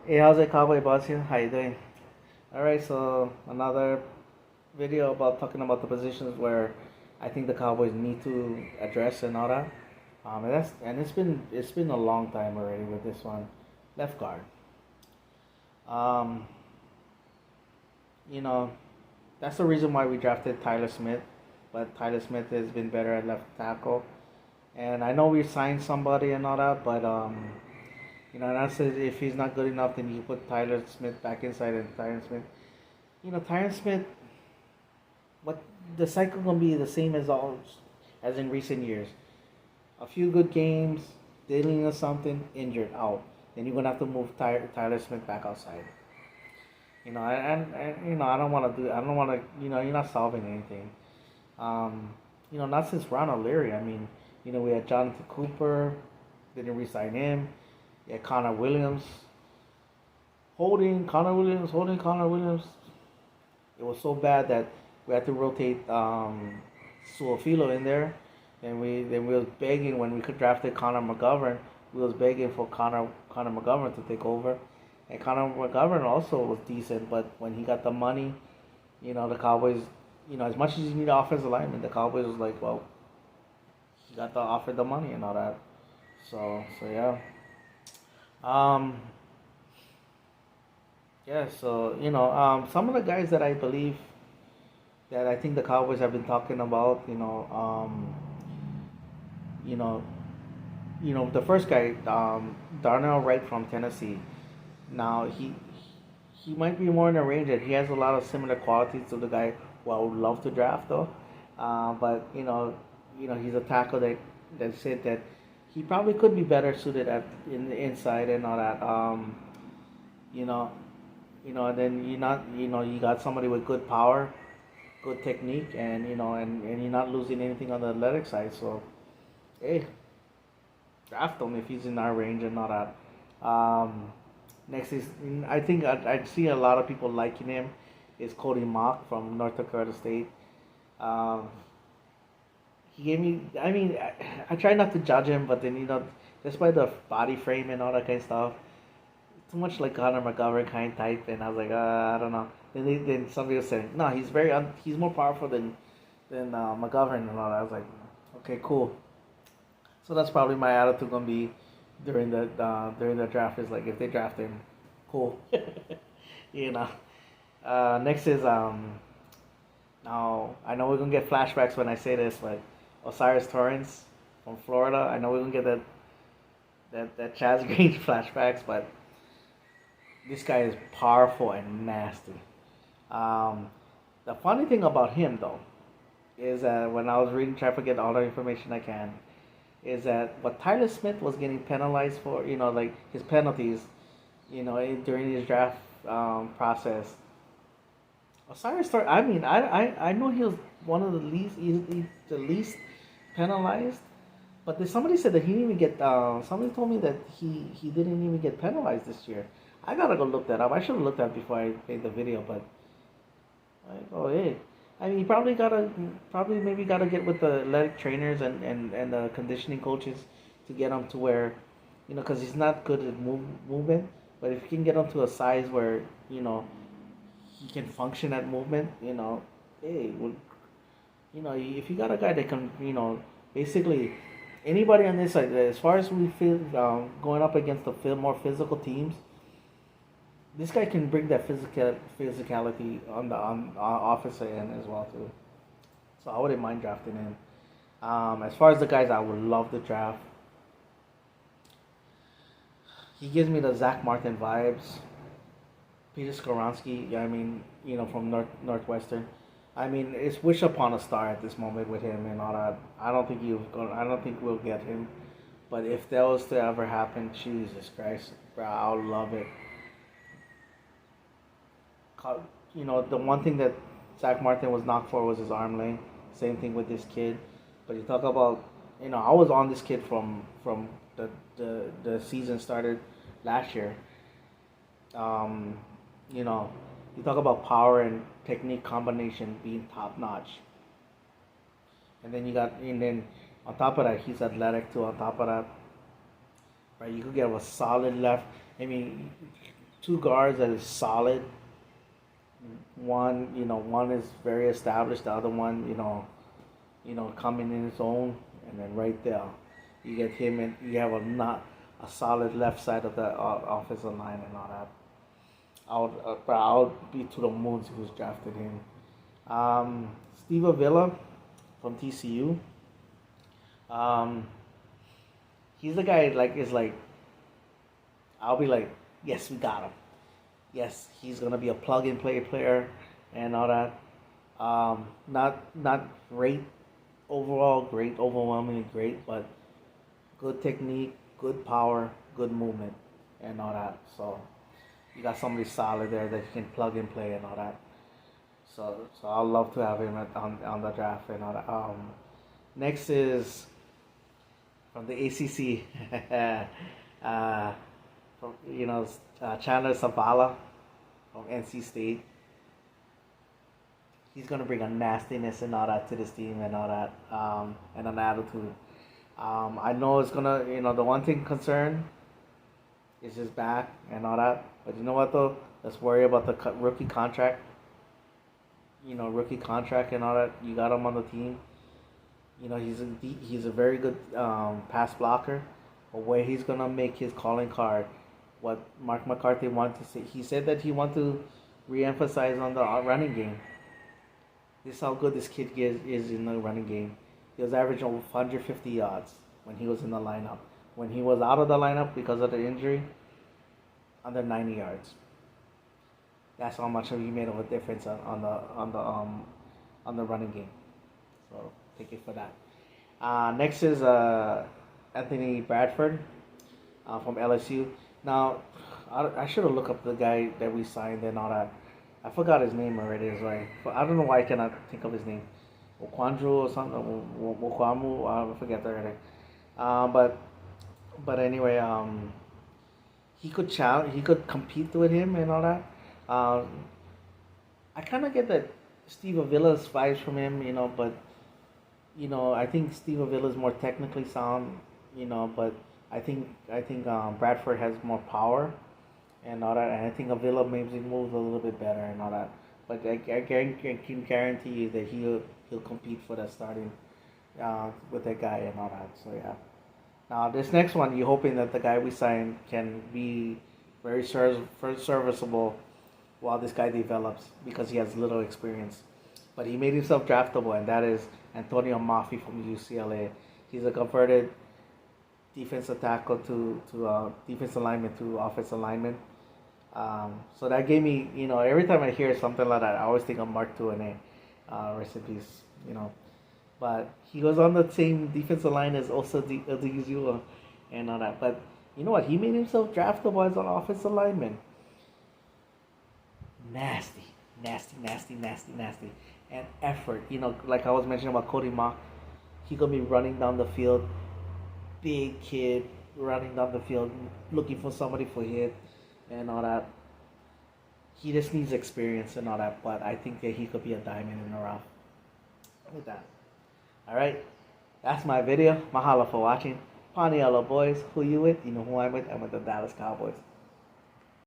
Hey, how's it, Cowboy Boss here? How you doing? All right, so another video about talking about the positions where I think the Cowboys need to address and all that. And it's been a long time already with this one, left guard. Um, you know, that's the reason why we drafted Tyler Smith, but Tyler Smith has been better at left tackle. And I know we signed somebody and all that, but and I said if he's not good enough, then you put Tyler Smith back inside and Tyron Smith. Tyron Smith, what the cycle gonna be the same as in recent years. A few good games, dealing with something, injured, out. Then you're gonna have to move Tyler Smith back outside. I don't want to do. I don't want to. You're not solving anything. Um, not since Ron O'Leary. We had Jonathan Cooper, didn't resign him. You had Connor Williams, holding Connor Williams. It was so bad that we had to rotate Suafilo in there, and we was begging when we could drafted Connor McGovern. We was begging for Connor McGovern to take over, and Connor McGovern also was decent. But when he got the money, the Cowboys, as much as you need offensive lineman, the Cowboys was like, well, he got the offered the money and all that. So yeah. Um, yeah. Some of the guys that I believe that I think the Cowboys have been talking about, you know, the first guy, Darnell Wright from Tennessee. Now he might be more in the range that he has a lot of similar qualities to the guy who I would love to draft though. But he's a tackle that said that he probably could be better suited in the inside and all that. You know, and then you got somebody with good power, good technique, and and you're not losing anything on the athletic side. So hey, draft him if he's in our range and all that. Next is I think I see a lot of people liking him. Is Cody Mock from North Dakota State. Um, he gave me. I try not to judge him, but then just by the body frame and all that kind of stuff, too much like Connor McGovern kind of type, and I was like, I don't know. Then somebody was saying, no, he's more powerful than McGovern and all that. I was like, okay, cool. So that's probably my attitude gonna be during the draft is like if they draft him, cool. you know. Next is now I know we're gonna get flashbacks when I say this, but Osiris Torrance from Florida. I know we're gonna get that Chaz Green flashbacks, but this guy is powerful and nasty. Um, the funny thing about him though is that when I was reading, trying to get all the information I can, is that what Tyler Smith was getting penalized for, like his penalties, during his draft process. Osiris Star, I know he was one of the least, he's the least penalized, but somebody said that he didn't even get. Somebody told me that he didn't even get penalized this year. I gotta go look that up. I should have looked that before I made the video, but hey. He probably maybe gotta get with the athletic trainers and the conditioning coaches to get him to where, because he's not good at movement. But if you can get him to a size where he can function at movement, hey, if you got a guy that can, basically anybody on this side, as far as we feel going up against the more physical teams, this guy can bring that physicality on the offensive end as well too. So I wouldn't mind drafting him. As far as the guys I would love to draft, he gives me the Zach Martin vibes. Peter Skoronski, from Northwestern. It's wish upon a star at this moment with him and all that. I don't think we'll get him. But if that was to ever happen, Jesus Christ, bro, I'll love it. The one thing that Zach Martin was knocked for was his arm length. Same thing with this kid. But you talk about, I was on this kid from the season started last year. Um, you talk about power and technique combination being top notch. And then on top of that, he's athletic too. On top of that, right, you could get a solid left. two guards that is solid. One is very established. The other one, coming in his own, and then right there, you get him, and you have a solid left side of the offensive line and all that. I would be to the moon if who's drafted him. Steve Avila from TCU. Um, he's the guy like I'll be like, yes, we got him. Yes, he's gonna be a plug and play player and all that. Not great overall, great, overwhelmingly great, but good technique, good power, good movement, and all that. So you got somebody solid there that you can plug and play and all that. So I'd love to have him on the draft and all that. Next is from the ACC, from Chandler Zavala from NC State. He's gonna bring a nastiness and all that to this team and all that, and an attitude. I know it's gonna, the one thing concern is his back and all that. But you know what though? Let's worry about the rookie contract. Rookie contract and all that. You got him on the team. He's a very good pass blocker. But where he's gonna make his calling card, what Mark McCarthy wanted to say, he said that he wanted to re-emphasize on the running game. This is how good this kid is in the running game. He was averaging over 150 yards when he was in the lineup. When he was out of the lineup because of the injury, under 90 yards. That's how much he made of a difference on the running game. So take it for that. Next is Anthony Bradford from LSU. Now, I should have looked up the guy that we signed and all that. I forgot his name already, but I don't know why I cannot think of his name. Okwandru or something, Wokwamu, I forget already. But anyway, he could compete with him and all that. I kind of get that Steve Avila's vibes from him, but I think Steve Avila is more technically sound, but I think Bradford has more power and all that, and I think Avila maybe moves a little bit better and all that. But I can guarantee you that he'll compete for that starting with that guy and all that. So yeah. Now this next one, you're hoping that the guy we signed can be very serviceable while this guy develops because he has little experience. But he made himself draftable, and that is Antonio Mafi from UCLA. He's a converted defensive tackle to defensive lineman to offensive lineman. So that gave me, every time I hear something like that, I always think of Mark Tuane, rest in peace, But he was on the same defensive line as also Odigizua and all that. But you know what? He made himself draftable as an offensive lineman. Nasty. And effort. Like I was mentioning about Cody Mock, he gonna be running down the field, big kid running down the field, looking for somebody for hit and all that. He just needs experience and all that, but I think that he could be a diamond in the rough. With that. Alright, that's my video. Mahalo for watching. Paniella boys, who you with? You know who I'm with? I'm with the Dallas Cowboys.